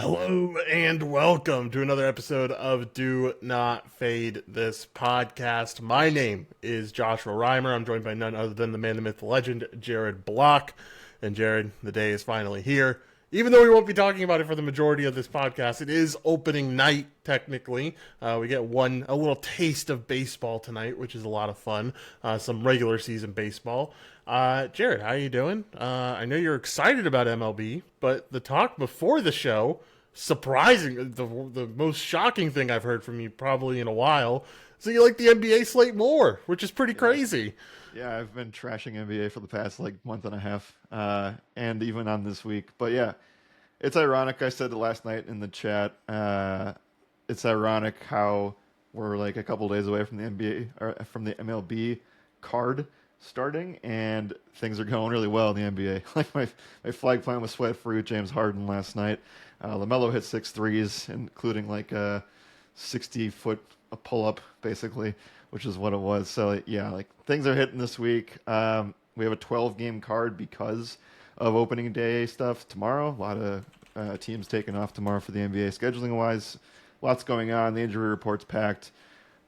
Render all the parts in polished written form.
Hello and welcome to another episode of Do Not Fade This podcast. My name is Joshua Reimer. I'm joined by none other than the man, the myth, the legend, Jared Block. And Jared, the day is finally here. Even though we won't be talking about it for the majority of this podcast, it is opening night technically. We get a little taste of baseball tonight, which is a lot of fun. Some regular season baseball. Jared, how you doing? I know you're excited about MLB, but the talk before the show, surprising, the most shocking thing I've heard from you probably in a while, is that you like the NBA slate more, which is pretty Yeah, crazy. yeah, I've been trashing NBA for the past month and a half, and even on this week. But yeah, it's ironic. I said it last night in the chat. It's ironic how we're like a couple days away from the NBA or from the MLB card starting, and things are going really well in the NBA. Like my flag plant was sweat fruit. James Harden last night. LaMelo hit 6 threes, including like a 60-foot pull up, basically, which is what it was. So yeah, like things are hitting this week. We have a 12-game card because of opening day stuff tomorrow. A lot of teams taking off tomorrow for the NBA scheduling wise. Lots going on. The injury report's packed.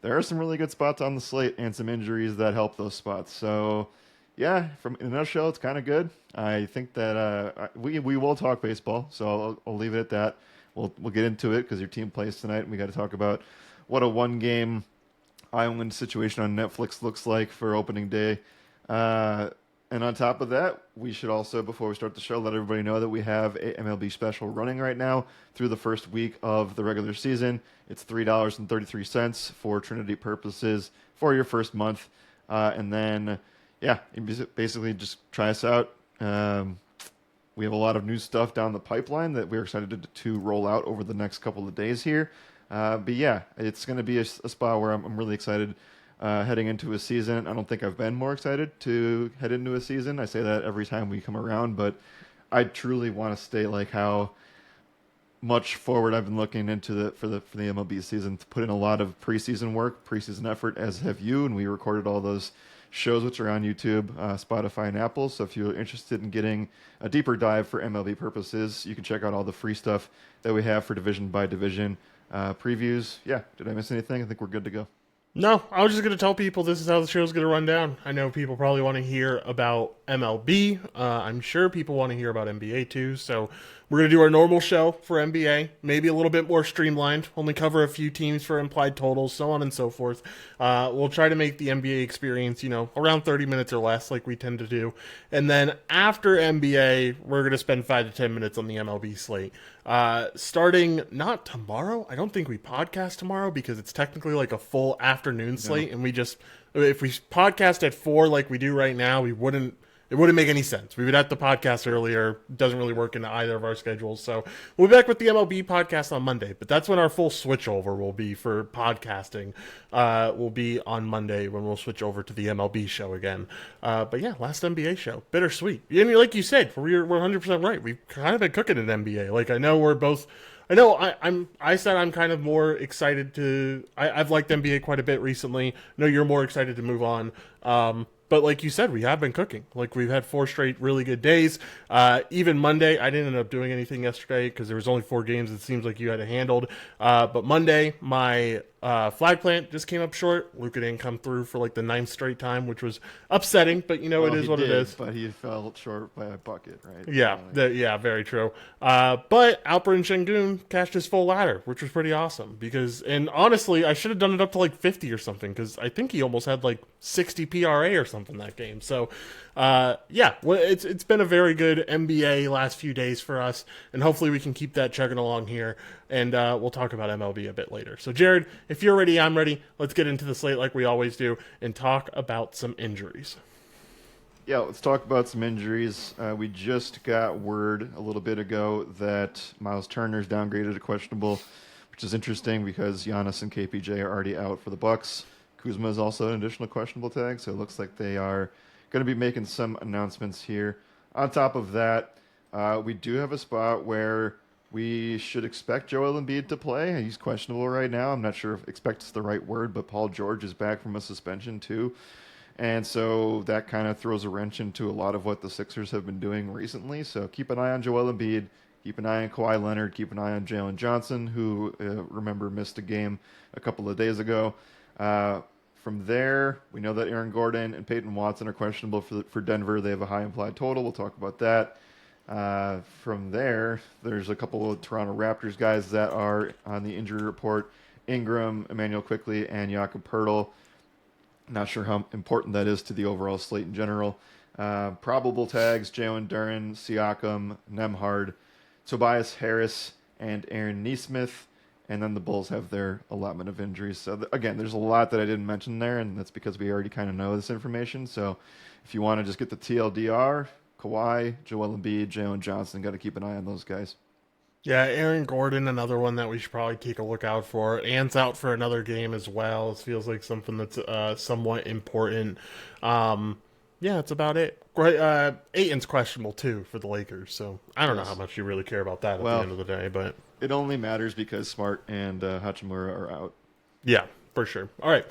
There are some really good spots on the slate and some injuries that help those spots. So yeah, from in a nutshell, it's kind of good. I think that we will talk baseball, so I'll leave it at that. We'll get into it because your team plays tonight, and we got to talk about what a one-game island situation on Netflix looks like for opening day. And on top of that, we should also, before we start the show, let everybody know that we have a MLB special running right now through the first week of the regular season. It's $3.33 for Trinity purposes for your first month. And then, yeah, you basically just try us out. We have a lot of new stuff down the pipeline that we're excited to roll out over the next couple of days here. But yeah, it's going to be a spot where I'm really excited heading into a season. I don't think I've been more excited to head into a season. I say that every time we come around, but I truly want to state like how much forward I've been looking into for the MLB season. To put in a lot of preseason work, preseason effort, as have you, and we recorded all those shows which are on YouTube, Spotify, and Apple. So if you're interested in getting a deeper dive for MLB purposes, you can check out all the free stuff that we have for division by division previews. Yeah, did I miss anything? I think we're good to go. No, I was just going to tell people this is how the show's going to run down. I know people probably want to hear about MLB. I'm sure people want to hear about NBA too. So we're going to do our normal show for NBA, maybe a little bit more streamlined, only cover a few teams for implied totals, so on and so forth. We'll try to make the NBA experience, around 30 minutes or less, like we tend to do. And then after NBA, we're going to spend 5 to 10 minutes on the MLB slate. Starting not tomorrow. I don't think we podcast tomorrow because it's technically like a full afternoon slate, No. and if we podcast at 4 like we do right now, it wouldn't make any sense. We would have to podcast earlier. It doesn't really work into either of our schedules. So we'll be back with the MLB podcast on Monday. But that's when our full switchover will be for podcasting. Will be on Monday when we'll switch over to the MLB show again. But yeah, last NBA show. Bittersweet. And like you said, we're 100% right. We've kind of been cooking at NBA. Like I know we're both. I know I said I'm kind of more excited to. I've liked NBA quite a bit recently. I know you're more excited to move on. But like you said, we have been cooking. Like we've had 4 straight really good days. Even Monday, I didn't end up doing anything yesterday because there was only 4 games. It seems like you had it handled. But Monday, my flag plant just came up short. Luka didn't come through for like the 9th straight time, which was upsetting. But Well, it he is what it did, is. but he fell short by a bucket, right? Yeah, So, like, yeah, very true. But Alper and Şengün cashed his full ladder, which was pretty awesome. And honestly, I should have done it up to like 50 or something because I think he almost had like 60 PRA or something that game. So, yeah, well, it's been a very good NBA last few days for us, and hopefully we can keep that chugging along here. And we'll talk about MLB a bit later. So, Jared, if you're ready, I'm ready. Let's get into the slate like we always do and talk about some injuries. yeah, let's talk about some injuries. We just got word a little bit ago that Miles Turner's downgraded to questionable, which is interesting because Giannis and KPJ are already out for the Bucks. Kuzma is also an additional questionable tag, so it looks like they are going to be making some announcements here. On top of that, we do have a spot where we should expect Joel Embiid to play. He's questionable right now. I'm not sure if expect is the right word, but Paul George is back from a suspension too. And so that kind of throws a wrench into a lot of what the Sixers have been doing recently. So keep an eye on Joel Embiid. Keep an eye on Kawhi Leonard. Keep an eye on Jalen Johnson, who, remember, missed a game a couple of days ago. From there, we know that Aaron Gordon and Peyton Watson are questionable for Denver. They have a high implied total. We'll talk about that. From there, there's a couple of Toronto Raptors guys that are on the injury report. Ingram, Emmanuel Quickley, and Jakob Poeltl. Not sure how important that is to the overall slate in general. Probable tags, Jalen Duren, Siakam, Nembhard, Tobias Harris, and Aaron Nesmith. And then the Bulls have their allotment of injuries. So, again, there's a lot that I didn't mention there, and that's because we already kind of know this information. So if you want to just get the TLDR, Kawhi, Joel Embiid, Jalen Johnson, got to keep an eye on those guys. Yeah, Aaron Gordon, another one that we should probably take a look out for. Ant's out for another game as well. It feels like something that's somewhat important. Yeah, that's about it. Great. Ayton's questionable too for the Lakers, so I don't know how much you really care about that at the end of the day, but it only matters because Smart and Hachimura are out. Yeah, for sure. All right.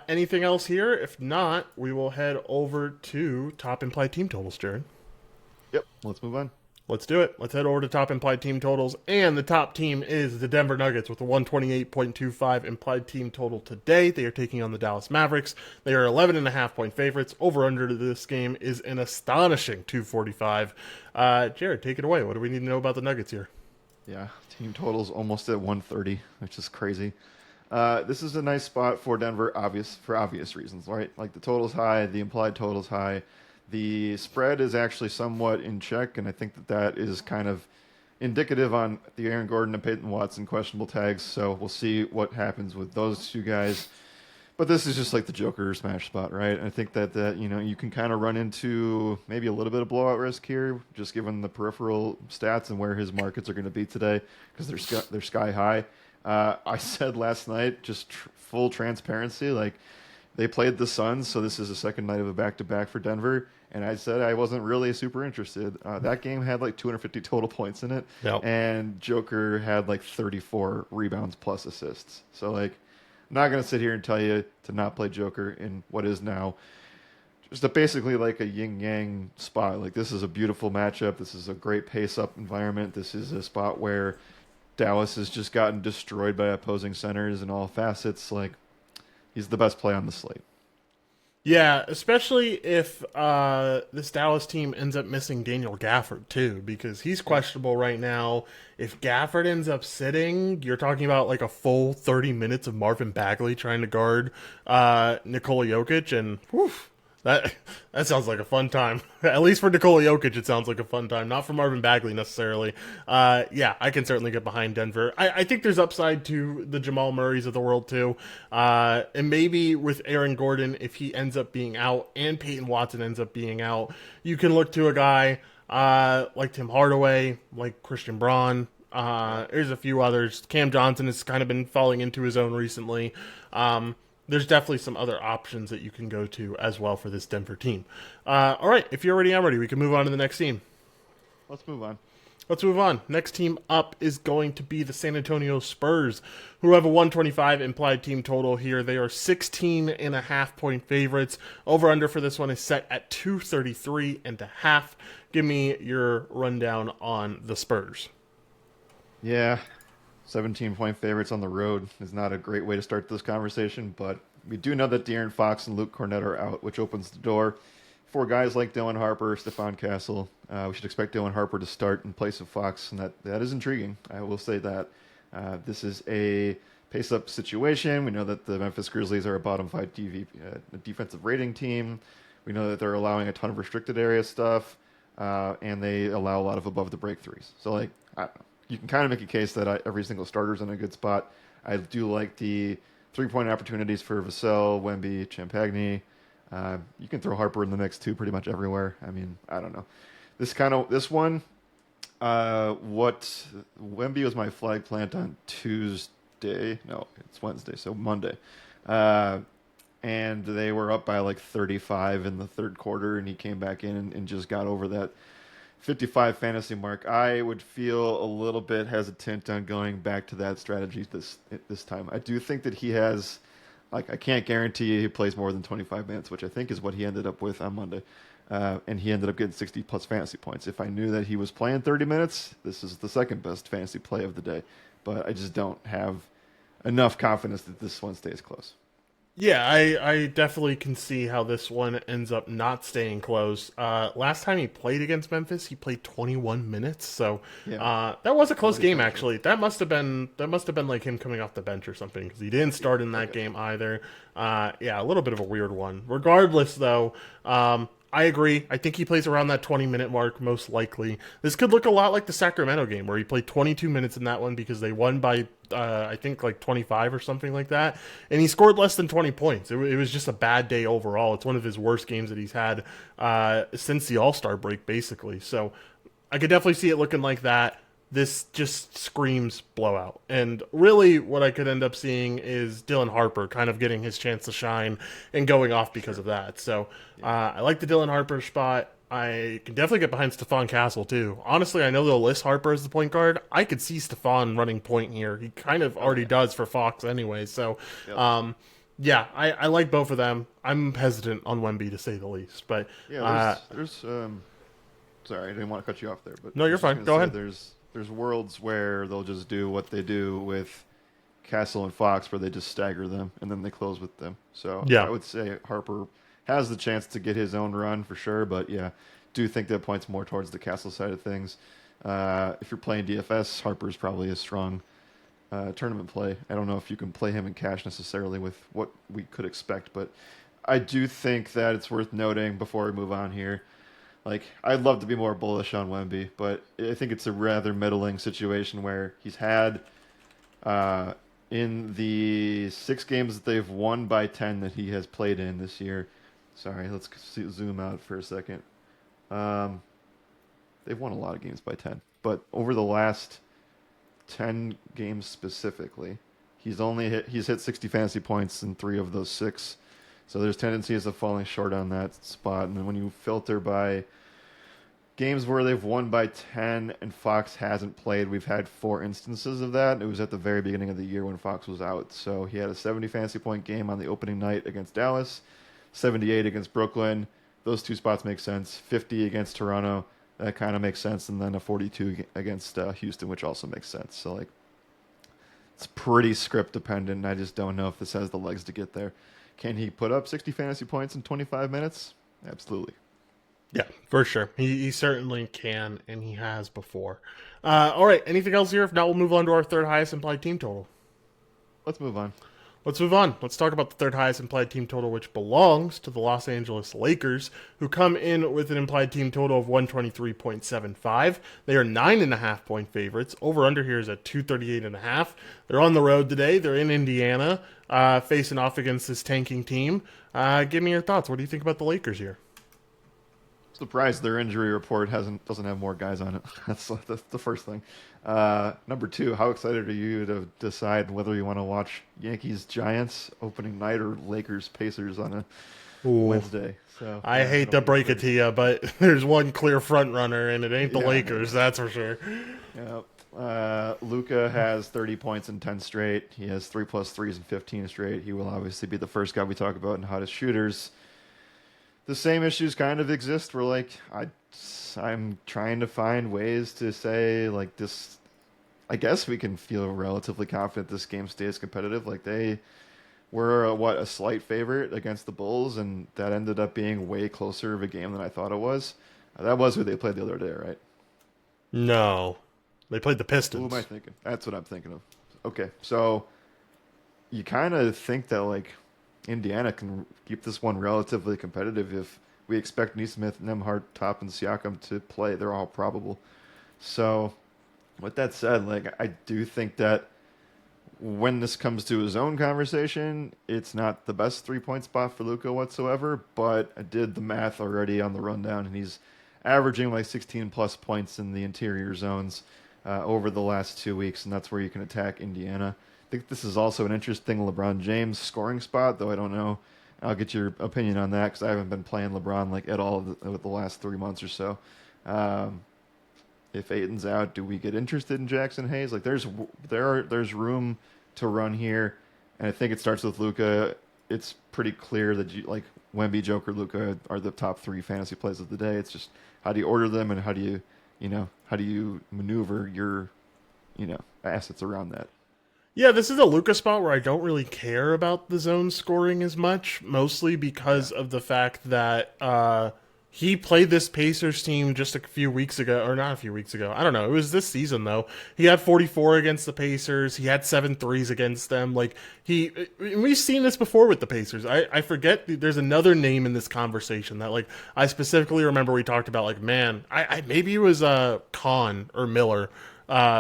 Anything else here? If not, we will head over to top implied team totals, Jared. Yep. Let's move on. Let's do it. Let's head over to top implied team totals. And the top team is the Denver Nuggets with a 128.25 implied team total today. They are taking on the Dallas Mavericks. They are 11.5-point favorites. Over-under to this game is an astonishing 245. Jared, take it away. What do we need to know about the Nuggets here? Yeah, team totals almost at 130, which is crazy. This is a nice spot for Denver, for obvious reasons, right? Like the total's high, the implied total's high. The spread is actually somewhat in check, and I think that is kind of indicative on the Aaron Gordon and Peyton Watson questionable tags, so we'll see what happens with those two guys. But this is just like the Joker smash spot, right? I think that you can kind of run into maybe a little bit of blowout risk here, just given the peripheral stats and where his markets are going to be today, because they're sky high. I said last night, just full transparency, like they played the Suns, so this is the second night of a back-to-back for Denver. And I said I wasn't really super interested. That game had like 250 total points in it. Yep. And Joker had like 34 rebounds plus assists. So, like, I'm not going to sit here and tell you to not play Joker in what is now just basically like a yin-yang spot. Like, this is a beautiful matchup. This is a great pace-up environment. This is a spot where Dallas has just gotten destroyed by opposing centers in all facets. Like, he's the best play on the slate. Yeah, especially if this Dallas team ends up missing Daniel Gafford, too, because he's questionable right now. If Gafford ends up sitting, you're talking about like a full 30 minutes of Marvin Bagley trying to guard Nikola Jokic, and whew, that sounds like a fun time. At least for Nikola Jokic, it sounds like a fun time. Not for Marvin Bagley, necessarily. Yeah, I can certainly get behind Denver. I think there's upside to the Jamal Murrays of the world, too. And maybe with Aaron Gordon, if he ends up being out and Peyton Watson ends up being out, you can look to a guy like Tim Hardaway, like Christian Braun. There's a few others. Cam Johnson has kind of been falling into his own recently. There's definitely some other options that you can go to as well for this Denver team. All right, if you're ready, I'm ready. We can move on to the next team. Let's move on. Let's move on. Next team up is going to be the San Antonio Spurs, who have a 125 implied team total here. They are 16.5-point favorites. Over-under for this one is set at 233.5. Give me your rundown on the Spurs. Yeah, 17-point favorites on the road is not a great way to start this conversation, but we do know that De'Aaron Fox and Luke Cornett are out, which opens the door for guys like Dylan Harper, Stephon Castle. We should expect Dylan Harper to start in place of Fox, and that is intriguing. I will say that. This is a pace-up situation. We know that the Memphis Grizzlies are a bottom-5 defensive rating team. We know that they're allowing a ton of restricted area stuff, and they allow a lot of above-the-break threes. So, like, I don't know. You can kind of make a case that every single starter's in a good spot. I do like the three-point opportunities for Vassell, Wemby, Champagny. You can throw Harper in the mix too, pretty much everywhere. I mean, I don't know. This one, Wemby was my flag plant on Tuesday. No, it's Wednesday, so Monday. And they were up by like 35 in the third quarter, and he came back in and just got over that 55 fantasy mark. I would feel a little bit hesitant on going back to that strategy this time. I do think that he has, like, I can't guarantee he plays more than 25 minutes, which I think is what he ended up with on Monday. and he ended up getting 60 plus fantasy points. If I knew that he was playing 30 minutes, this is the second best fantasy play of the day. But I just don't have enough confidence that this one stays close. Yeah, I definitely can see how this one ends up not staying close. Last time he played against Memphis, he played 21 minutes, so Yeah. that was a close Really game special. actually. That must have been like him coming off the bench or something because he didn't start in that Okay. game either. Yeah, a little bit of a weird one. Regardless, though, I agree. I think he plays around that 20-minute mark most likely. This could look a lot like the Sacramento game where he played 22 minutes in that one because they won by I think like 25 or something like that, and he scored less than 20 points. It was just a bad day overall. It's one of his worst games that he's had since the All-Star break, basically. So I could definitely see it looking like that. This just screams blowout. And really, what I could end up seeing is Dylan Harper kind of getting his chance to shine and going off because of that. So I like the Dylan Harper spot. I can definitely get behind Stephon Castle, too. Honestly, I know they'll list Harper as the point guard. I could see Stephon running point here. He kind of already does for Fox anyway. So, Yep. yeah, I like both of them. I'm hesitant on Wemby, to say the least. But Yeah, there's sorry, I didn't want to cut you off there, but no, I you're was just fine. gonna Go say ahead. there's worlds where they'll just do what they do with Castle and Fox, where they just stagger them and then they close with them. So Yeah. I would say Harper has the chance to get his own run for sure, but yeah, do think that points more towards the Castle side of things. If you're playing DFS, Harper's probably a strong tournament play. I don't know if you can play him in cash necessarily with what we could expect, but I do think that it's worth noting before we move on here. Like, I'd love to be more bullish on Wemby, but I think it's a rather middling situation where he's had uh, in the 6 games that they've won by 10 that he has played in this year. Sorry, let's zoom out for a second. Um, they've won a lot of games by 10, but over the last 10 games specifically, he's hit 60 fantasy points in 3 of those 6. So there's tendencies of falling short on that spot. And then when you filter by games where they've won by 10 and Fox hasn't played, we've had 4 instances of that. It was at the very beginning of the year when Fox was out. So he had a 70 fantasy point game on the opening night against Dallas, 78 against Brooklyn. Those 2 spots make sense. 50 against Toronto. That kind of makes sense. And then a 42 against Houston, which also makes sense. So, like, it's pretty script dependent. I just don't know if this has the legs to get there. Can he put up 60 fantasy points in 25 minutes? Absolutely. Yeah, for sure. He certainly can, and he has before. All right, anything else here? If not, we'll move on to our third highest implied team total. Let's move on. Let's move on. Let's talk about the third highest implied team total, which belongs to the Los Angeles Lakers, who come in with an implied team total of 123.75. They are 9.5-point favorites. Over under here is at 238.5. They're on the road today. They're in Indiana, facing off against this tanking team. Give me your thoughts. What do you think about the Lakers here? Surprised their injury report doesn't have more guys on it. That's the first thing. Number 2, how excited are you to decide whether you want to watch Yankees Giants opening night or Lakers Pacers on a Wednesday? So I hate to break it to you, but there's one clear front runner, and it ain't the Yeah. Lakers, that's for sure. Yeah. Luca has 30 points in 10 straight. He has 3+3s in 15 straight. He will obviously be the first guy we talk about in hottest shooters. The same issues kind of exist where, like, I'm trying to find ways to say, like, this, I guess we can feel relatively confident this game stays competitive. Like, they were a slight favorite against the Bulls, and that ended up being way closer of a game than I thought it was. That was who they played the other day, right? No. They played the Who Pistons. am I thinking? That's what I'm thinking of. Okay, so you kind of think that, like, Indiana can keep this one relatively competitive if we expect Neesmith, Nemhart, Top, and Siakam to play. They're all probable. So, with that said, like, I do think that when this comes to his own conversation, it's not the best 3-point spot for Luka whatsoever. But I did the math already on the rundown, and he's averaging like 16 plus points in the interior zones over the last 2 weeks, and that's where you can attack Indiana. I think this is also an interesting LeBron James scoring spot, though I don't know. I'll get your opinion on that because I haven't been playing LeBron like at all the last 3 months or so. If Aiton's out, do we get interested in Jackson Hayes? Like there's room to run here, and I think it starts with Luka it's pretty clear that Wemby, Joker, Luca are the top 3 fantasy plays of the day. It's just how do you order them and how do you maneuver your assets around that. Yeah, this is a Luka spot where I don't really care about the zone scoring as much, mostly because of the fact that he played this Pacers team just a few weeks ago, or not a few weeks ago. I don't know. It was this season, though. He had 44 against the Pacers. He had 7 threes against them. Like, we've seen this before with the Pacers. I forget, there's another name in this conversation that, like, I specifically remember we talked about, like, man, maybe it was Kahn or Miller,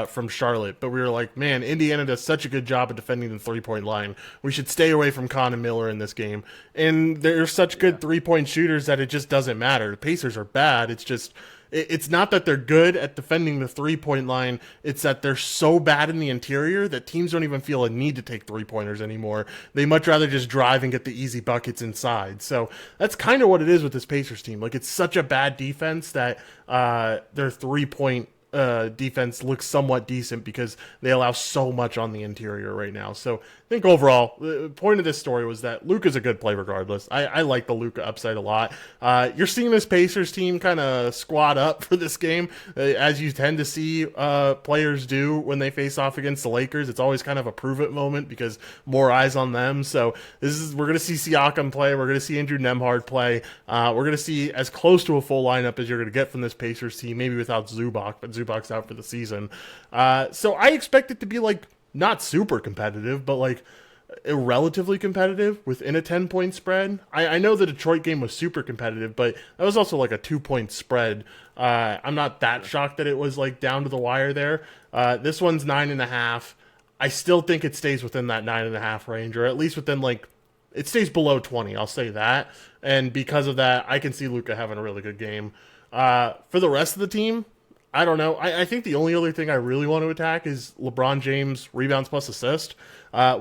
from Charlotte, but we were like, man, Indiana does such a good job of defending the 3-point line. We should stay away from Kahn and Miller in this game. And they're such good 3-point shooters that it just doesn't matter. The Pacers are bad. It's just, it's not that they're good at defending the 3-point line. It's that they're so bad in the interior that teams don't even feel a need to take 3-pointers anymore. They much rather just drive and get the easy buckets inside. So that's kind of what it is with this Pacers team. Like, it's such a bad defense that their 3-point defense looks somewhat decent because they allow so much on the interior right now. So I think overall, the point of this story was that Luka's a good play regardless. I like the Luka upside a lot. You're seeing this Pacers team kind of squad up for this game, as you tend to see players do when they face off against the Lakers. It's always kind of a prove it moment because more eyes on them. So we're going to see Siakam play. We're going to see Andrew Nembhard play. We're going to see as close to a full lineup as you're going to get from this Pacers team, maybe without Zubac, but Zubac's out for the season. So I expect it to be like not super competitive, but like relatively competitive within a 10-point spread. I know the Detroit game was super competitive, but that was also like a 2-point spread. I'm not that shocked that it was like down to the wire there. This one's 9.5. I still think it stays within that 9.5 range, or at least within like, it stays below 20. I'll say that. And because of that, I can see Luka having a really good game. For the rest of the team, I don't know. I think the only other thing I really want to attack is LeBron James rebounds plus assist.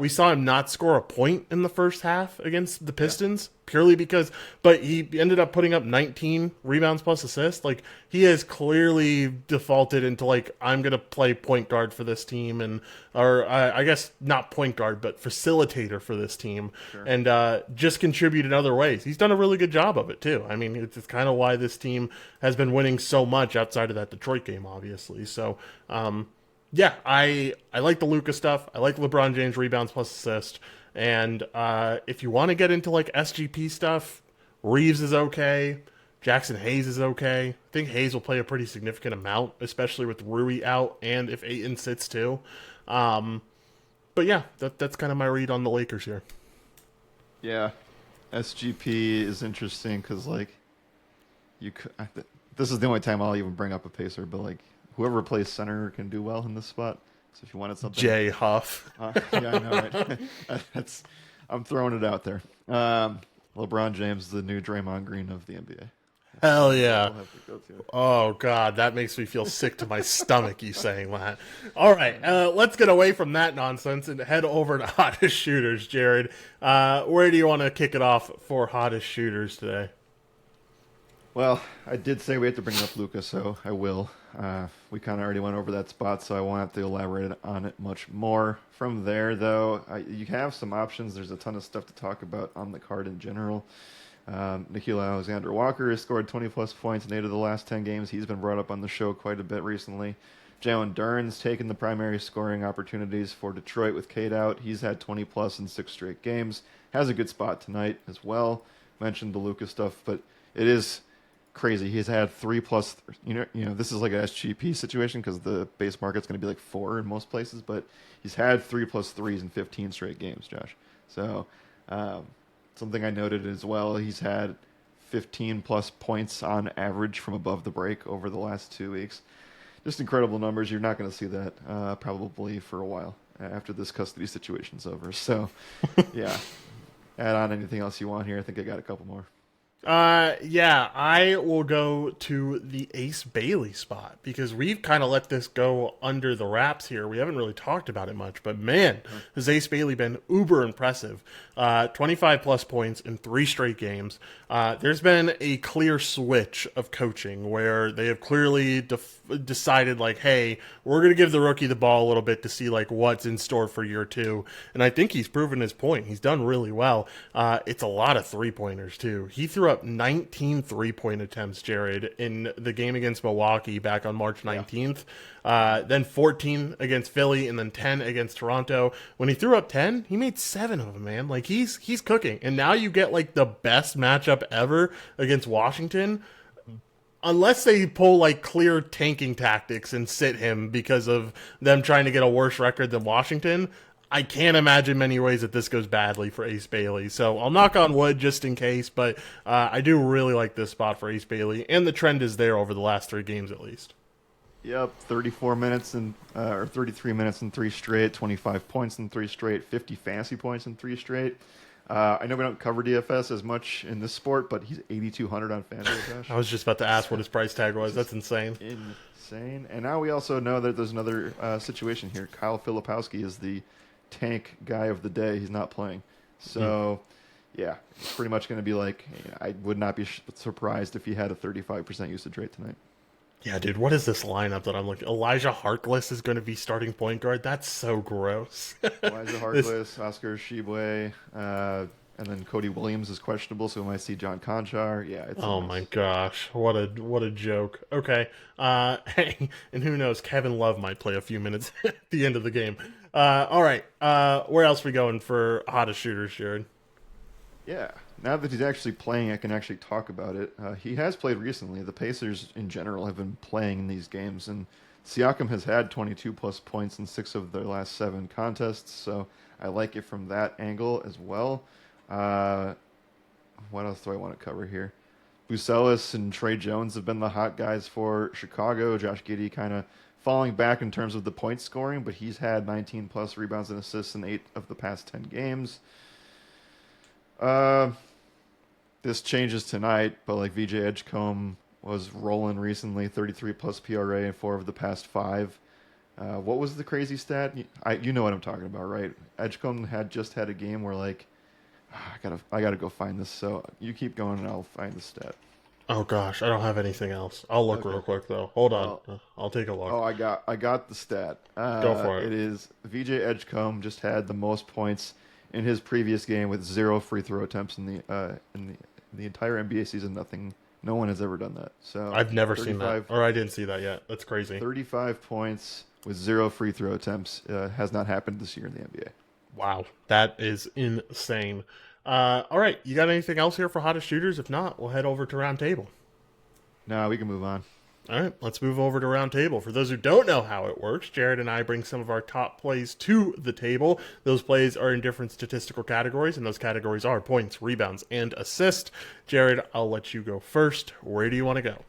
We saw him not score a point in the first half against the Pistons purely because, but he ended up putting up 19 rebounds plus assists. Like, he has clearly defaulted into like, I'm going to play point guard for this team, and, or I guess not point guard, but facilitator for this team. Sure. And just contribute in other ways. He's done a really good job of it too. I mean, it's kind of why this team has been winning so much outside of that Detroit game, obviously. So, yeah, I like the Luka stuff. I like LeBron James rebounds plus assist. And if you want to get into like SGP stuff, Reeves is okay. Jackson Hayes is okay. I think Hayes will play a pretty significant amount, especially with Rui out and if Ayton sits too. But yeah, that's kind of my read on the Lakers here. Yeah, SGP is interesting because like this is the only time I'll even bring up a Pacer, but like whoever plays center can do well in this spot. So if you wanted something, Jay Huff. Yeah, I know, right? I'm throwing it out there. LeBron James, the new Draymond Green of the NBA. Hell yeah. Oh, God, that makes me feel sick to my stomach, you saying that. All right, let's get away from that nonsense and head over to hottest shooters, Jared. Where do you want to kick it off for hottest shooters today? Well, I did say we had to bring up Luka, so I will. We kind of already went over that spot, so I won't have to elaborate on it much more. From there, though, you have some options. There's a ton of stuff to talk about on the card in general. Nickeil Alexander-Walker has scored 20-plus points in 8 of the last 10 games. He's been brought up on the show quite a bit recently. Jalen Duren's taken the primary scoring opportunities for Detroit with Cade out. He's had 20-plus in 6 straight games. Has a good spot tonight as well. Mentioned the Luka stuff, but it is crazy. He's had 3+. You know, this is like a SGP situation because the base market's going to be like 4 in most places, but he's had 3+ threes in 15 straight games, Josh. So something I noted as well, he's had 15+ points on average from above the break over the last 2 weeks. Just incredible numbers. You're not going to see that probably for a while after this custody situation's over. So, yeah. Add on anything else you want here. I think I got a couple more. Yeah, I will go to the Ace Bailey spot because we've kind of let this go under the wraps here. We haven't really talked about it much, but man, has Ace Bailey been uber impressive. 25 plus points in 3 straight games. There's been a clear switch of coaching where they have clearly decided, like, hey, we're going to give the rookie the ball a little bit to see like what's in store for year 2. And I think he's proven his point. He's done really well. It's a lot of 3-pointers too. He threw up 19 3-point attempts, Jared, in the game against Milwaukee back on March 19th. Then 14 against Philly, and then 10 against Toronto. When he threw up 10, he made 7 of them, man. Like, he's cooking. And now you get like the best matchup ever against Washington. Unless they pull like clear tanking tactics and sit him because of them trying to get a worse record than Washington, I can't imagine many ways that this goes badly for Ace Bailey. So I'll knock on wood just in case, but I do really like this spot for Ace Bailey, and the trend is there over the last 3 games at least. Yep, 34 minutes and or 33 minutes in 3 straight, 25 points in 3 straight, 50 fantasy points in 3 straight. I know we don't cover DFS as much in this sport, but he's 8,200 on FanDuel. I was just about to ask what his price tag was. That's insane. Insane. And now we also know that there's another situation here. Kyle Filipowski is the tank guy of the day. He's not playing. So, yeah, it's pretty much going to be like, I would not be surprised if he had a 35% usage rate tonight. Yeah, dude, what is this lineup that I'm looking? Elijah Harkless is going to be starting point guard. That's so gross. Elijah Harkless, Oscar Tshiebwe, and then Cody Williams is questionable, so we might see John Conchar. Yeah, it's my gosh, what a joke. Okay, hey, and who knows? Kevin Love might play a few minutes at the end of the game. All right, where else we going for hottest shooters, Jared? Yeah, now that he's actually playing, I can actually talk about it. He has played recently. The Pacers, in general, have been playing in these games, and Siakam has had 22-plus points in 6 of their last 7 contests, so I like it from that angle as well. What else do I want to cover here? Bucelis and Trey Jones have been the hot guys for Chicago. Josh Giddey kind of falling back in terms of the point scoring, but he's had 19-plus rebounds and assists in 8 of the past 10 games. This changes tonight, but like VJ Edgecombe was rolling recently, 33-plus PRA in 4 of the past 5. What was the crazy stat? You know what I'm talking about, right? Edgecombe had a game where like, I gotta go find this. So you keep going, and I'll find the stat. Oh gosh, I don't have anything else. I'll look real quick though. Hold on, I'll take a look. Oh, I got the stat. Go for it. It is VJ Edgecombe just had the most points in his previous game with 0 free throw attempts in the entire NBA season. No one has ever done that. So I've never seen that, or I didn't see that yet. That's crazy. 35 points with 0 free throw attempts has not happened this year in the NBA. Wow, that is insane. All right, you got anything else here for hottest shooters? If not, we'll head over to round table. No, we can move on. All right, let's move over to round table. For those who don't know how it works, Jared and I bring some of our top plays to the table. Those plays are in different statistical categories, and those categories are points, rebounds, and assists. Jared, I'll let you go first. Where do you want to go?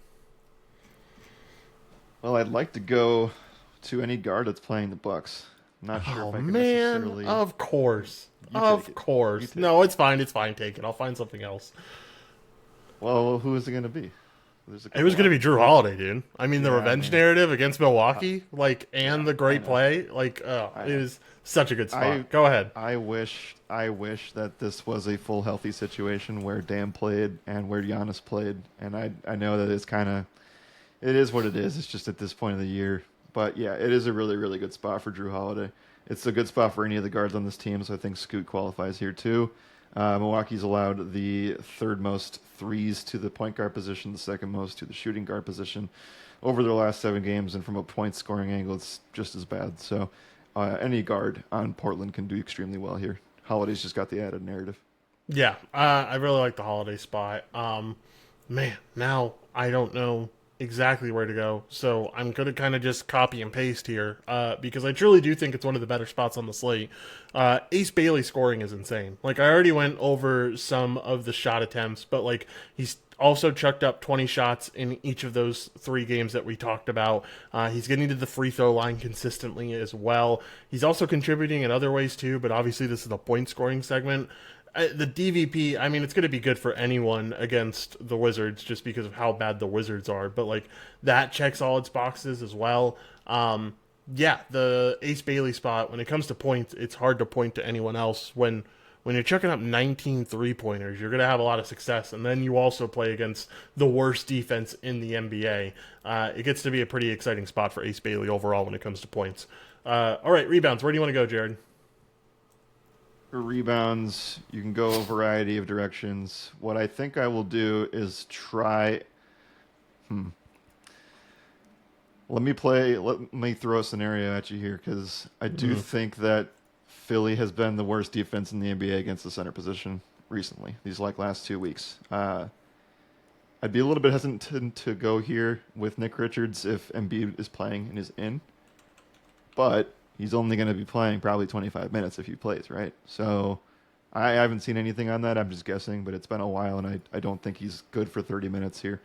Well, I'd like to go to any guard that's playing the Bucks. Not sure if I can necessarily... Of course. Of course. No, it's fine. It's fine. Take it. I'll find something else. Well, who is it going to be? It was going to be Drew Holiday, dude. I mean, the revenge narrative against Milwaukee, the great play, it is such a good spot. Go ahead. I wish that this was a full healthy situation where Dame played and where Giannis played, and I know that it is what it is. It's just at this point of the year. But yeah, it is a really, really good spot for Drew Holiday. It's a good spot for any of the guards on this team, so I think Scoot qualifies here too. Milwaukee's allowed the 3rd most threes to the point guard position, the 2nd most to the shooting guard position over their last 7 games, and from a point scoring angle, it's just as bad. So any guard on Portland can do extremely well here. Holiday's just got the added narrative. Yeah, I really like the Holiday spot. Man, now I don't know exactly where to go, so I'm going to kind of just copy and paste here because I truly do think it's one of the better spots on the slate. Ace Bailey scoring is insane. Like, I already went over some of the shot attempts, but he's also chucked up 20 shots in each of those 3 games that we talked about. He's getting to the free throw line consistently as well. He's also contributing in other ways too, but obviously this is a point scoring segment. The DVP, I mean, it's going to be good for anyone against the Wizards just because of how bad the Wizards are. But like that checks all its boxes as well. Yeah, the Ace Bailey spot, when it comes to points, it's hard to point to anyone else. When you're chucking up 19 3-pointers, you're going to have a lot of success. And then you also play against the worst defense in the NBA. It gets to be a pretty exciting spot for Ace Bailey overall when it comes to points. All right, rebounds. Where do you want to go, Jared? For rebounds, you can go a variety of directions. What I think I will do is try. Let me throw a scenario at you here because I do think that Philly has been the worst defense in the NBA against the center position recently, these last 2 weeks. I'd be a little bit hesitant to go here with Nick Richards if Embiid is playing and is in, but he's only going to be playing probably 25 minutes if he plays, right? So I haven't seen anything on that. I'm just guessing, but it's been a while, and I don't think he's good for 30 minutes here.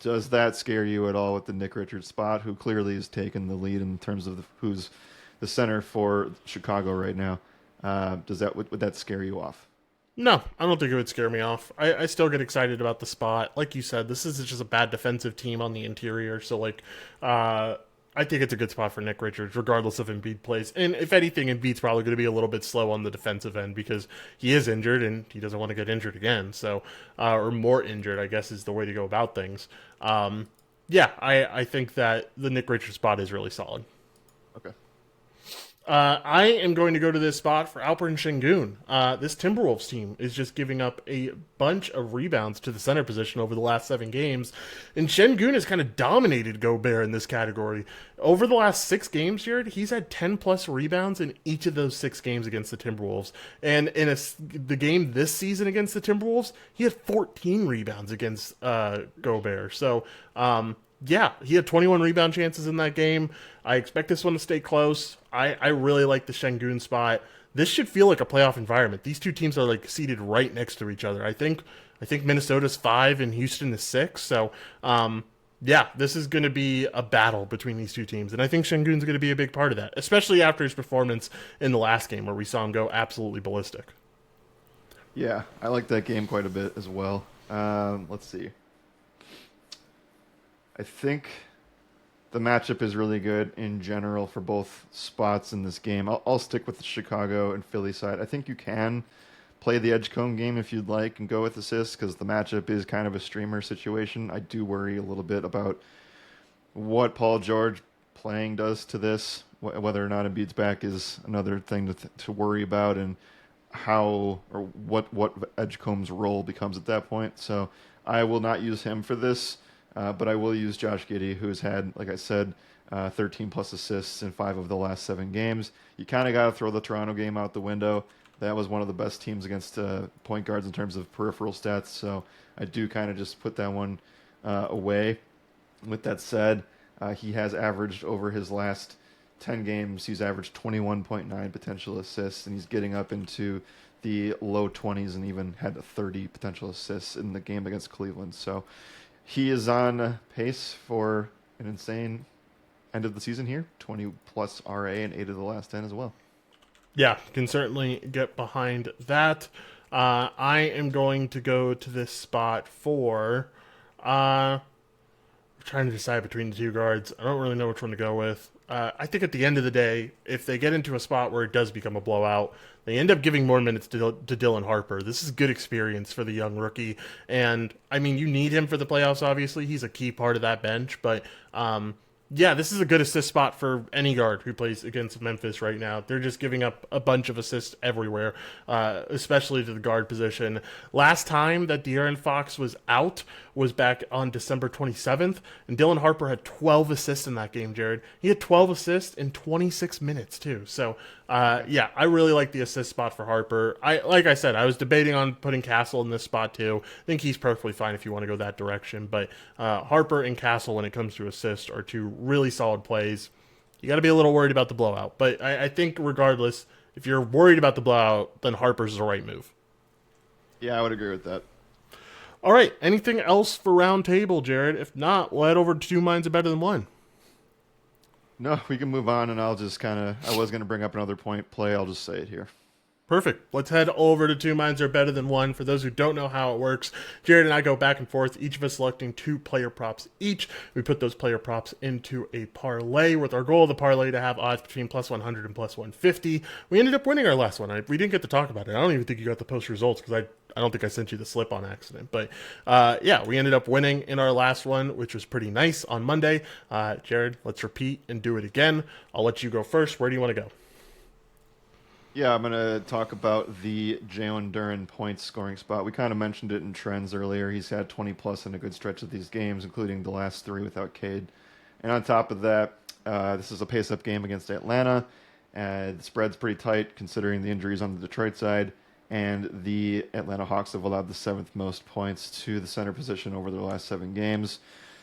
Does that scare you at all with the Nick Richards spot, who clearly has taken the lead in terms of who's the center for Chicago right now? Would that scare you off? No, I don't think it would scare me off. I still get excited about the spot. Like you said, this is just a bad defensive team on the interior. So, like, I think it's a good spot for Nick Richards, regardless if Embiid plays. And if anything, Embiid's probably going to be a little bit slow on the defensive end because he is injured and he doesn't want to get injured again. So, or more injured, I guess, is the way to go about things. Yeah, I think that the Nick Richards spot is really solid. Okay. I am going to go to this spot for Alperen Sengun. This Timberwolves team is just giving up a bunch of rebounds to the center position over the last 7 games, and Sengun has kind of dominated Gobert in this category. Over the last 6 games, Jared, he's had 10-plus rebounds in each of those 6 games against the Timberwolves. And in the game this season against the Timberwolves, he had 14 rebounds against Gobert. So, yeah, he had 21 rebound chances in that game. I expect this one to stay close. I really like the Sengun spot. This should feel like a playoff environment. These two teams are like seated right next to each other. I think Minnesota's 5 and Houston is 6. So, yeah, this is going to be a battle between these two teams. And I think Sengun's going to be a big part of that, especially after his performance in the last game where we saw him go absolutely ballistic. Yeah, I like that game quite a bit as well. Let's see. I think the matchup is really good in general for both spots in this game. I'll stick with the Chicago and Philly side. I think you can play the Edgecombe game if you'd like and go with assists because the matchup is kind of a streamer situation. I do worry a little bit about what Paul George playing does to this. Whether or not Embiid's back is another thing to worry about, and how or what Edgecombe's role becomes at that point. So I will not use him for this. But I will use Josh Giddey, who's had, like I said, 13-plus assists in 5 of the last 7 games. You kind of got to throw the Toronto game out the window. That was one of the best teams against point guards in terms of peripheral stats, so I do kind of just put that one away. With that said, he has averaged over his last 10 games, he's averaged 21.9 potential assists, and he's getting up into the low 20s and even had 30 potential assists in the game against Cleveland. So he is on pace for an insane end of the season here. 20-plus RA in 8 of the last 10 as well. Yeah, can certainly get behind that. I am going to go to this spot for... we're trying to decide between the two guards. I don't really know which one to go with. I think at the end of the day, if they get into a spot where it does become a blowout, they end up giving more minutes to Dylan Harper. This is good experience for the young rookie. And, I mean, you need him for the playoffs, obviously. He's a key part of that bench. But, yeah, this is a good assist spot for any guard who plays against Memphis right now. They're just giving up a bunch of assists everywhere, especially to the guard position. Last time that De'Aaron Fox was out was back on December 27th, and Dylan Harper had 12 assists in that game, Jared. He had 12 assists in 26 minutes, too. So, yeah, I really like the assist spot for Harper. Like I said, I was debating on putting Castle in this spot, too. I think he's perfectly fine if you want to go that direction. But Harper and Castle, when it comes to assists, are two really solid plays. You got to be a little worried about the blowout. But I think regardless, if you're worried about the blowout, then Harper's the right move. Yeah, I would agree with that. All right, anything else for round table, Jared? If not, we'll head over to Two Minds Are Better Than One. No, we can move on, and I'll just I was going to bring up another point play. I'll just say it here. Perfect. Let's head over to Two Minds Are Better Than One. For those who don't know how it works, Jared and I go back and forth, each of us selecting 2 player props each. We put those player props into a parlay with our goal of the parlay to have odds between plus 100 and plus 150. We ended up winning our last one. We didn't get to talk about it. I don't even think you got the post results because I don't think I sent you the slip on accident. But yeah, we ended up winning in our last one, which was pretty nice on Monday. Jared, let's repeat and do it again. I'll let you go first. Where do you want to go? Yeah, I'm going to talk about the Jalen Duren points scoring spot. We kind of mentioned it in trends earlier. He's had 20 plus in a good stretch of these games, including the last 3 without Cade. And on top of that, this is a pace-up game against Atlanta. The spread's pretty tight considering the injuries on the Detroit side. And the Atlanta Hawks have allowed the 7th most points to the center position over their last 7 games.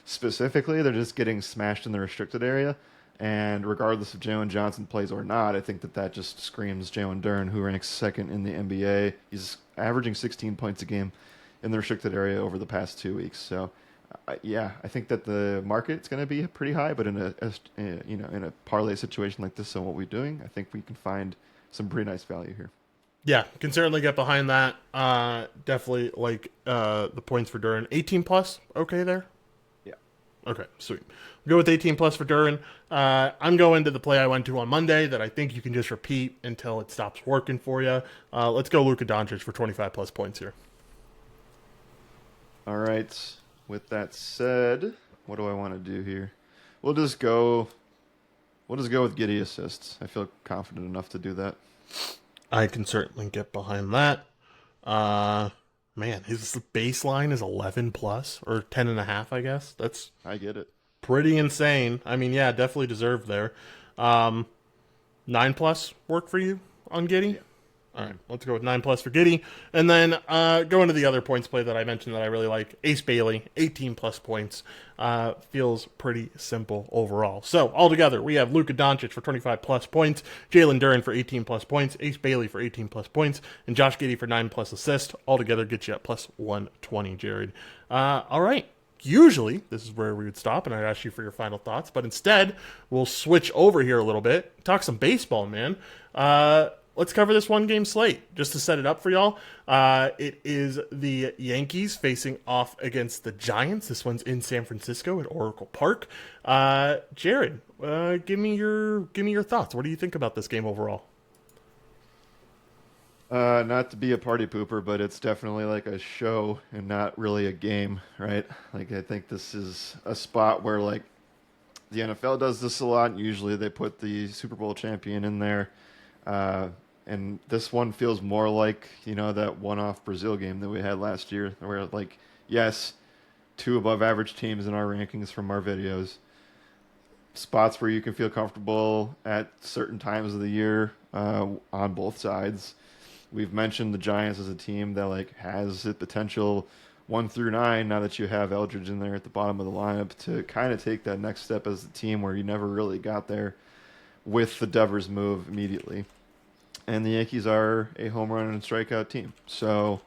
Specifically, they're just getting smashed in the restricted area. And regardless if Jalen Johnson plays or not, I think that just screams Jalen Duren, who ranks 2nd in the NBA. He's averaging 16 points a game in the restricted area over the past 2 weeks. So, yeah, I think that the market's going to be pretty high, but in a parlay situation like this, and what we're doing, I think we can find some pretty nice value here. Yeah, can certainly get behind that. Definitely like the points for Duren. 18 plus, okay there? Yeah. Okay, sweet. We'll go with 18 plus for Duren. I'm going to the play I went to on Monday that I think you can just repeat until it stops working for you. Let's go Luka Doncic for 25 plus points here. All right. With that said, what do I want to do here? We'll just go with Giddy assists. I feel confident enough to do that. I can certainly get behind that. Man, his baseline is 11 plus or 10.5, I guess. I get it. Pretty insane. I mean, yeah, definitely deserved there. 9 plus work for you on Giddy? Yeah. All right, let's go with 9 plus for Giddy. And then go into the other points play that I mentioned that I really like. Ace Bailey, 18 plus points. Feels pretty simple overall. So, altogether, we have Luka Doncic for 25 plus points, Jalen Duren for 18 plus points, Ace Bailey for 18 plus points, and Josh Giddey for 9 plus assists. Altogether, get you at plus 120, Jared. All right. Usually, this is where we would stop, and I'd ask you for your final thoughts. But instead, we'll switch over here a little bit, talk some baseball, man. Let's cover this one-game slate just to set it up for y'all. It is the Yankees facing off against the Giants. This one's in San Francisco at Oracle Park. Jared, give me your thoughts. What do you think about this game overall? Not to be a party pooper, but it's definitely like a show and not really a game, right? Like, I think this is a spot where, like, the NFL does this a lot. Usually they put the Super Bowl champion in there. And this one feels more like, that one-off Brazil game that we had last year, where, like, yes, 2 above-average teams in our rankings from our videos. Spots where you can feel comfortable at certain times of the year on both sides. We've mentioned the Giants as a team that, like, has the potential 1 through 9, now that you have Eldridge in there at the bottom of the lineup, to kind of take that next step as a team where you never really got there with the Devers move immediately. And the Yankees are a home run and strikeout team. So,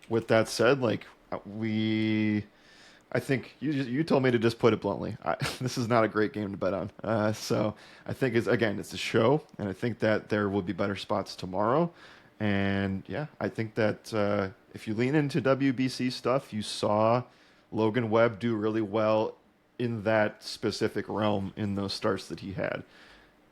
with that said, like, I think you told me to just put it bluntly. This is not a great game to bet on. So, I think it's a show, and I think that there will be better spots tomorrow. And yeah, I think that if you lean into WBC stuff, you saw Logan Webb do really well in that specific realm in those starts that he had.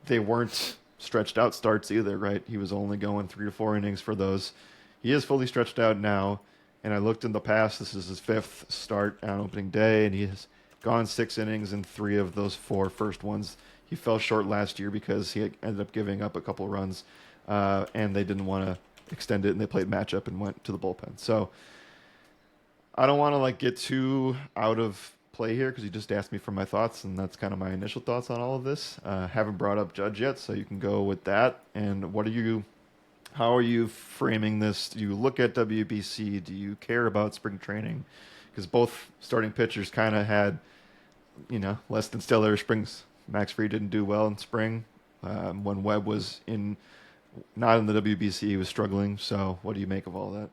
They weren't stretched out starts either, right? He was only going 3 to 4 innings for those. He is fully stretched out now, and I looked in the past. This is his 5th start on opening day, and he has gone 6 innings in 3 of those 4 first ones. He fell short last year because he ended up giving up a couple runs, and they didn't want to extend it, and they played matchup and went to the bullpen. So I don't want to get too out of play here because you just asked me for my thoughts, and that's kind of my initial thoughts on all of this. Haven't brought up Judge yet, so you can go with that. And how are you framing this? Do you look at WBC? Do you care about spring training? Because both starting pitchers kind of had, less than stellar springs. Max Fried didn't do well in spring. When Webb was not in the WBC, he was struggling. So what do you make of all that?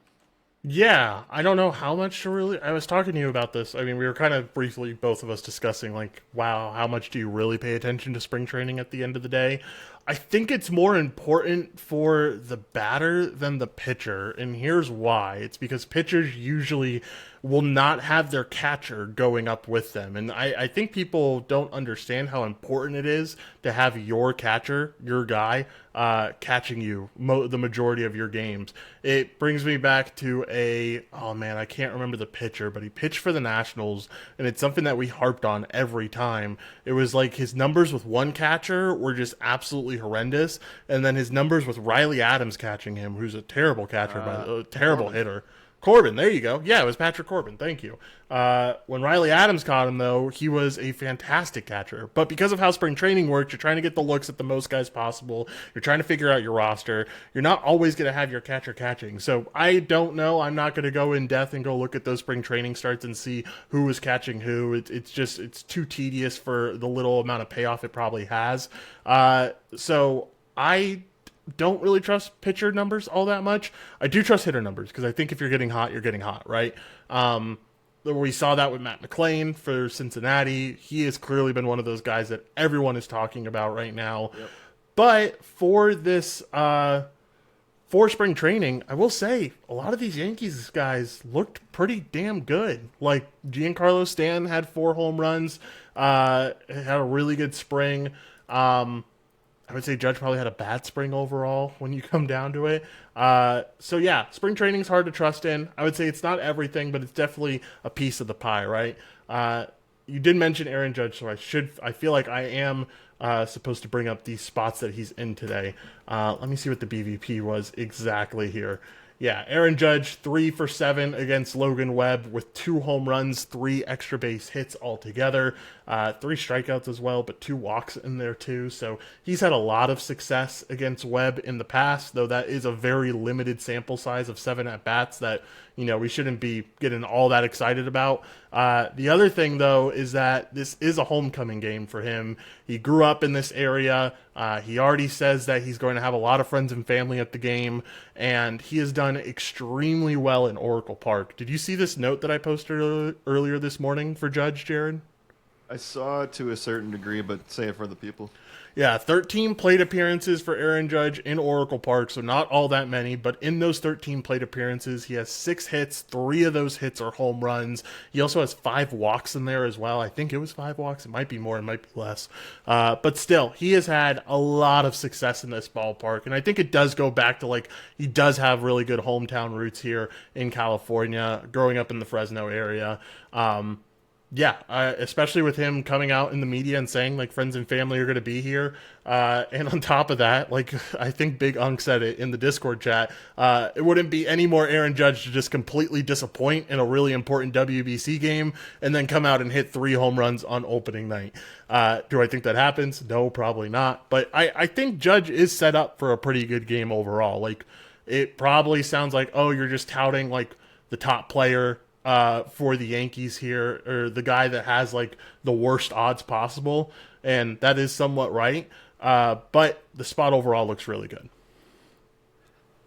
Yeah, I don't know how much to really. I was talking to you about this. I mean, we were kind of briefly, both of us discussing, like, wow, how much do you really pay attention to spring training at the end of the day? I think it's more important for the batter than the pitcher. And here's why: it's because pitchers usually will not have their catcher going up with them. And I think people don't understand how important it is to have your catcher, your guy, catching you the majority of your games. It brings me back to oh man, I can't remember the pitcher, but he pitched for the Nationals, and it's something that we harped on every time. It was like his numbers with one catcher were just absolutely horrendous, and then his numbers with Riley Adams catching him, who's a terrible catcher, a terrible Corbin. hitter. Corbin, there you go. Yeah, it was Patrick Corbin. Thank you. When Riley Adams caught him, though, he was a fantastic catcher. But because of how spring training works, you're trying to get the looks at the most guys possible. You're trying to figure out your roster. You're not always going to have your catcher catching. So I don't know. I'm not going to go in depth and go look at those spring training starts and see who was catching who. It's too tedious for the little amount of payoff it probably has. So I don't really trust pitcher numbers all that much. I do trust hitter numbers because I think if you're getting hot, you're getting hot, right? We saw that with Matt McLain for Cincinnati. He has clearly been one of those guys that everyone is talking about right now. Yep. But for this, for spring training, I will say a lot of these Yankees guys looked pretty damn good. Like Giancarlo Stanton had 4 home runs, had a really good spring. I would say Judge probably had a bad spring overall when you come down to it. So yeah, spring training's hard to trust in. I would say it's not everything, but it's definitely a piece of the pie, right? You did mention Aaron Judge, so I feel like I am supposed to bring up these spots that he's in today. Let me see what the BVP was exactly here. Yeah, Aaron Judge, 3 for 7 against Logan Webb with 2 home runs, 3 extra base hits altogether, 3 strikeouts as well, but 2 walks in there too. So he's had a lot of success against Webb in the past, though that is a very limited sample size of 7 at-bats that, we shouldn't be getting all that excited about. The other thing, though, is that this is a homecoming game for him. He grew up in this area. He already says that he's going to have a lot of friends and family at the game, and he has done extremely well in Oracle Park. Did you see this note that I posted earlier this morning for Judge, Jared? I saw it to a certain degree, but say it for the people. Yeah, 13 plate appearances for Aaron Judge in Oracle Park, so not all that many, but in those 13 plate appearances, he has 6 hits. 3 of those hits are home runs. He also has 5 walks in there as well. I think it was 5 walks. It might be more, it might be less. But still, he has had a lot of success in this ballpark, and I think it does go back to, he does have really good hometown roots here in California, growing up in the Fresno area. Yeah, especially with him coming out in the media and saying friends and family are going to be here, and on top of that, I think Big Unk said it in the Discord chat, it wouldn't be any more Aaron Judge to just completely disappoint in a really important WBC game and then come out and hit 3 home runs on opening night. Do I think that happens? No, probably not. But I think Judge is set up for a pretty good game overall. It probably sounds like, oh, you're just touting the top player for the Yankees here, or the guy that has the worst odds possible, and that is somewhat right. But the spot overall looks really good.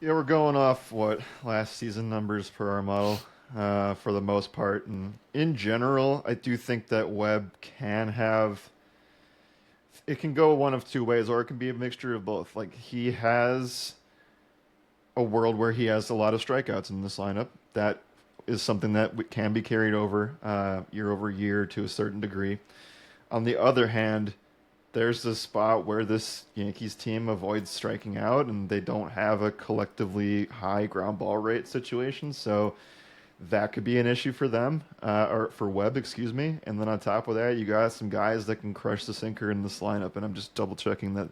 Yeah, we're going off last season numbers per our model for the most part, and in general, I do think that Webb can have. It can go one of 2 ways, or it can be a mixture of both. He has a world where he has a lot of strikeouts in this lineup. That is something that can be carried over year over year to a certain degree. On the other hand, there's this spot where this Yankees team avoids striking out, and they don't have a collectively high ground ball rate situation, so that could be an issue for them, or for Webb, excuse me. And then on top of that, you got some guys that can crush the sinker in this lineup, and I'm just double checking that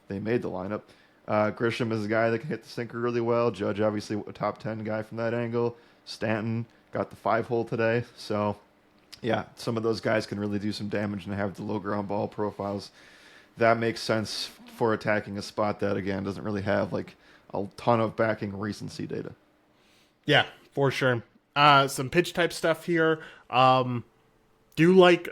they made the lineup. Grisham is a guy that can hit the sinker really well. Judge, obviously, a top 10 guy from that angle. Stanton got the 5-hole today. So, yeah, some of those guys can really do some damage and have the low ground ball profiles. That makes sense for attacking a spot that, again, doesn't really have a ton of backing recency data. Yeah, for sure. Some pitch type stuff here. Do like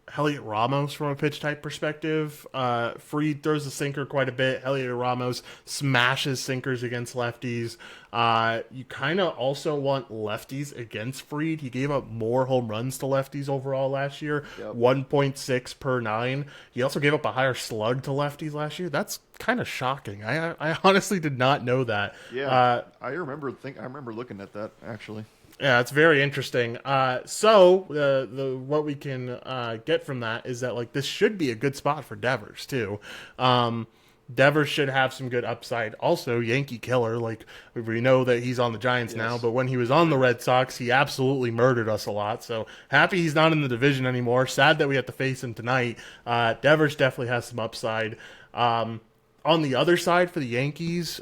Heliot Ramos from a pitch type perspective. Fried throws the sinker quite a bit. Heliot Ramos smashes sinkers against lefties. You kind of also want lefties against Fried. He gave up more home runs to lefties overall last year, Yep. 1.6 per nine. He also gave up a higher slug to lefties last year. That's kind of shocking. I honestly did not know that. Yeah, I remember looking at that actually. Yeah, it's very interesting. So the what we can get from that is that like this should be a good spot for Devers too. Devers should have some good upside. Also, Yankee killer. Like we know that he's on the Giants now, Yes. but when he was on the Red Sox, he absolutely murdered us a lot. So happy he's not in the division anymore. Sad that we have to face him tonight. Devers definitely has some upside. On the other side for the Yankees,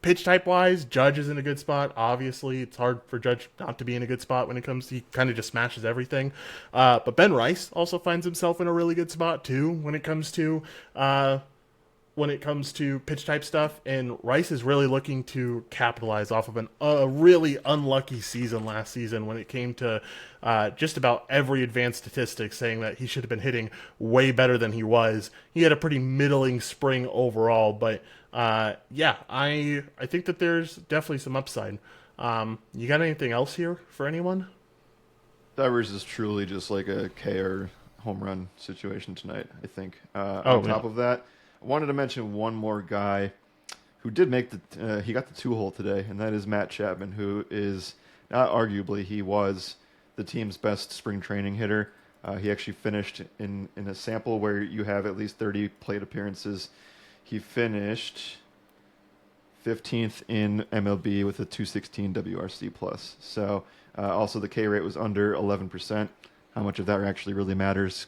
pitch type wise, Judge is in a good spot. Obviously, it's hard for Judge not to be in a good spot when it comes to he kind of just smashes everything. But Ben Rice also finds himself in a really good spot too when it comes to pitch type stuff. And Rice is really looking to capitalize off of a really unlucky season last season when it came to just about every advanced statistic saying that he should have been hitting way better than he was. He had a pretty middling spring overall, but yeah, I think that there's definitely some upside. You got anything else here for anyone? Devers is truly just like a KR home run situation tonight, I think. Oh, On top yeah. of that, I wanted to mention one more guy who did make he got the 2-hole today, and that is Matt Chapman, who is not arguably he was the team's best spring training hitter. He actually finished in a sample where you have at least 30 plate appearances. He finished 15th in MLB with a 216 WRC plus. So also the K rate was under 11%. How much of that actually really matters,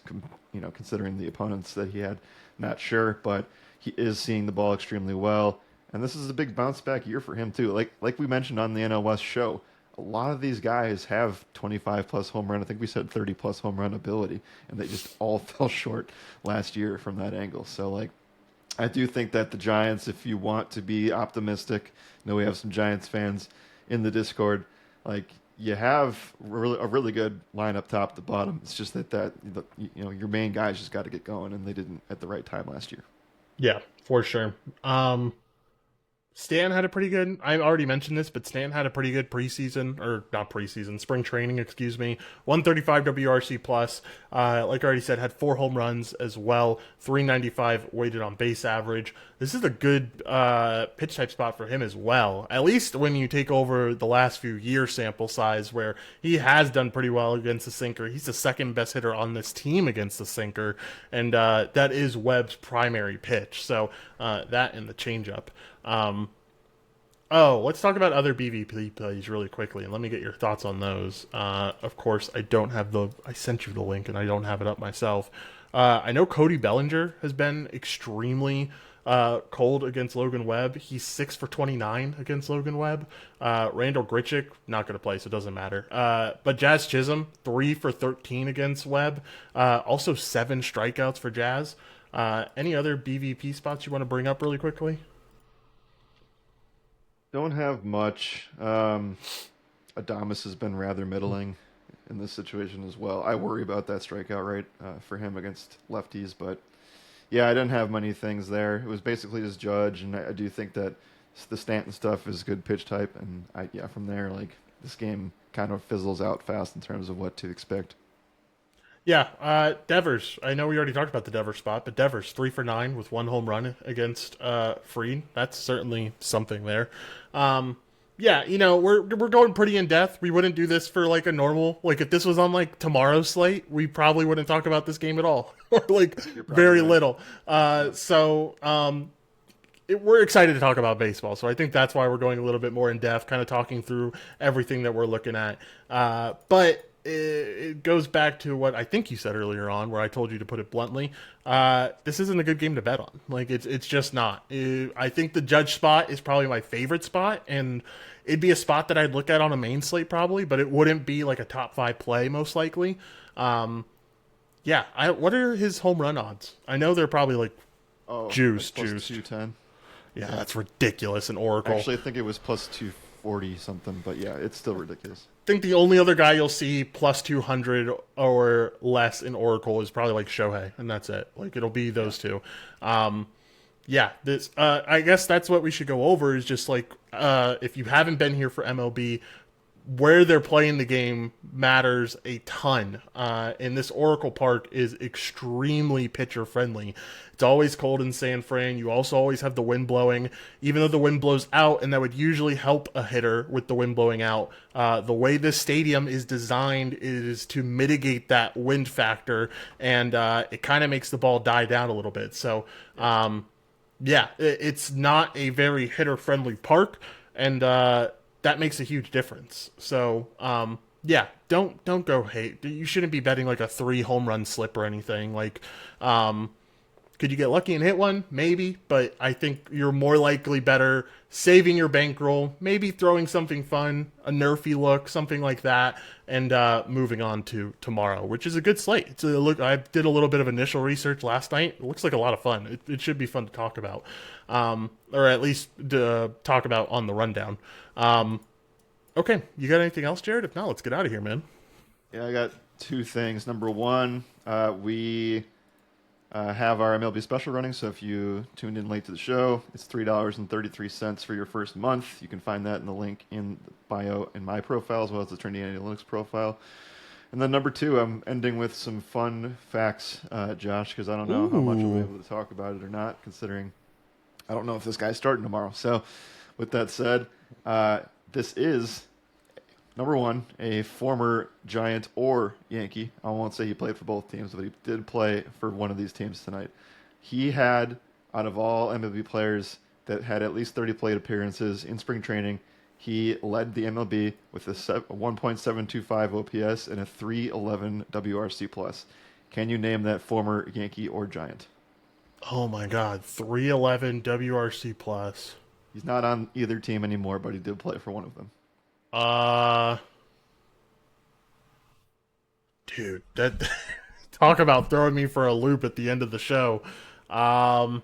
considering the opponents that he had, not sure. But he is seeing the ball extremely well, and this is a big bounce back year for him too. Like we mentioned on the NL West show, a lot of these guys have 25 plus home run. I think we said 30 plus home run ability, and they just all fell short last year from that angle. So like I do think that the Giants, if you want to be optimistic, I know we have some Giants fans in the Discord, like you have a really good line up top to bottom. It's just your main guys just got to get going, and they didn't at the right time last year. Yeah, for sure. Stan had a pretty good. I already mentioned this, but Stan had a pretty good preseason, or not preseason, spring training. Excuse me. 135 WRC plus. Like I already said, had 4 home runs as well. 395 weighted on base average. This is a good pitch type spot for him as well. At least when you take over the last few years sample size, where he has done pretty well against the sinker. He's the second best hitter on this team against the sinker, and that is Webb's primary pitch. So that and the changeup. Let's talk about other BVP plays really quickly, and let me get your thoughts on those. Of course, I sent you the link, and I don't have it up myself. I know Cody Bellinger has been extremely cold against Logan Webb. He's 6 for 29 against Logan Webb. Randall Grichuk, not going to play, so it doesn't matter. But Jazz Chisholm, 3 for 13 against Webb. Also 7 strikeouts for Jazz. Any other BVP spots you want to bring up really quickly? Don't have much. Adamas has been rather middling in this situation as well. I worry about that strikeout rate for him against lefties, but yeah, I didn't have many things there. It was basically just Judge, and I do think that the Stanton stuff is good pitch type, and from there, like this game kind of fizzles out fast in terms of what to expect. Yeah, Devers. I know we already talked about the Devers spot, but Devers 3 for 9 with 1 home run against Fried. That's certainly something there. Yeah, we're going pretty in depth. We wouldn't do this for like a normal, like if this was on like tomorrow's slate, we probably wouldn't talk about this game at all, or like very right. little. We're excited to talk about baseball, so I think that's why we're going a little bit more in depth, kind of talking through everything that we're looking at. But it goes back to what I think you said earlier on, where I told you to put it bluntly. This isn't a good game to bet on. Like it's just not. I think the Judge spot is probably my favorite spot, and it'd be a spot that I'd look at on a main slate probably, but it wouldn't be like a top 5 play most likely. Yeah. What are his home run odds? I know they're probably like Oh, juiced. 210. Yeah, that's ridiculous. An Oracle. Actually, I think it was plus 240 something, but yeah, it's still ridiculous. think the only other guy you'll see plus 200 or less in Oracle is probably like Shohei, and that's it. Like it'll be those two. Yeah, this I guess that's what we should go over is just like if you haven't been here for MLB, where they're playing the game matters a ton. And this Oracle Park is extremely pitcher friendly. It's always cold in San Fran. You also always have the wind blowing. Even though the wind blows out, and that would usually help a hitter with the wind blowing out, the way this stadium is designed is to mitigate that wind factor, and it kind of makes the ball die down a little bit. So, yeah, it's not a very hitter friendly park, and that makes a huge difference. So, yeah, don't go hate. You shouldn't be betting like a 3 home run slip or anything. Like, could you get lucky and hit one? Maybe, but I think you're more likely better saving your bankroll, maybe throwing something fun, a nerfy look, something like that, and moving on to tomorrow, which is a good slate. It's a look. I did a little bit of initial research last night. It looks like a lot of fun. It should be fun to talk about, or at least to talk about on the rundown. Okay, you got anything else, Jared? If not, let's get out of here, man. Yeah, I got 2 things. Number one, we have our MLB special running. So if you tuned in late to the show, it's $3.33 for your first month. You can find that in the link in the bio in my profile as well as the Trinity Analytics profile. And then number 2, I'm ending with some fun facts, Josh, because I don't know how much we'll be able to talk about it or not, considering I don't know if this guy's starting tomorrow. So with that said, this is, number 1, a former Giant or Yankee. I won't say he played for both teams, but he did play for one of these teams tonight. He had, out of all MLB players that had at least 30 plate appearances in spring training, he led the MLB with a 1.725 OPS and a 311 WRC+. Can you name that former Yankee or Giant? Oh my God, 311 WRC+. He's not on either team anymore, but he did play for one of them. Dude, that talk about throwing me for a loop at the end of the show. I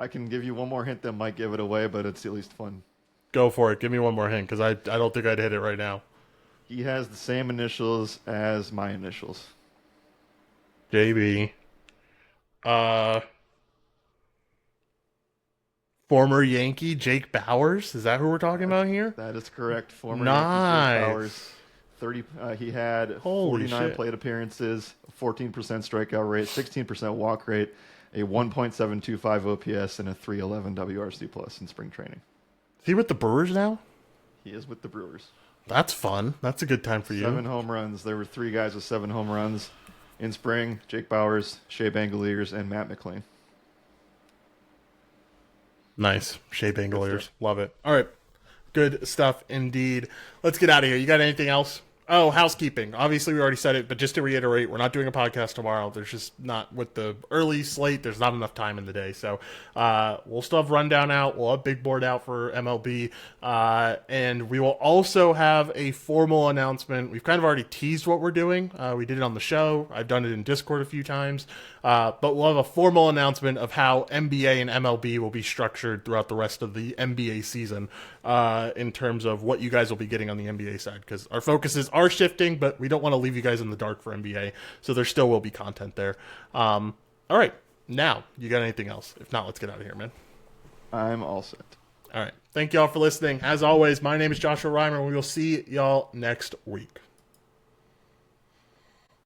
can give you one more hint that might give it away, but it's at least fun. Go for it. Give me one more hint, because I don't think I'd hit it right now. He has the same initials as my initials. JB. Former Yankee Jake Bauers. Is that who we're talking about here? That is correct. Former Nice. Yankee Jake Bauers. 30. He had Holy 49 shit. plate appearances, 14% strikeout rate, 16% walk rate, a 1.725 OPS, and a 311 WRC+ in spring training. Is he with the Brewers now? He is with the Brewers. That's fun. That's a good time for you. 7 home runs. There were 3 guys with 7 home runs in spring: Jake Bauers, Shea Bangaliers, and Matt McLean. Nice. Shea Bangaliers. Love it. All right. Good stuff indeed. Let's get out of here. You got anything else? Oh, housekeeping. Obviously, we already said it, but just to reiterate, we're not doing a podcast tomorrow. There's just not, with the early slate, there's not enough time in the day. So we'll still have Rundown out. We'll have Big Board out for MLB. And we will also have a formal announcement. We've kind of already teased what we're doing. We did it on the show. I've done it in Discord a few times. But we'll have a formal announcement of how NBA and MLB will be structured throughout the rest of the NBA season in terms of what you guys will be getting on the NBA side. Because our focuses are shifting, but we don't want to leave you guys in the dark for NBA. So there still will be content there. All right. Now, you got anything else? If not, let's get out of here, man. I'm all set. All right. Thank y'all for listening. As always, my name is Joshua Reimer. We will see y'all next week.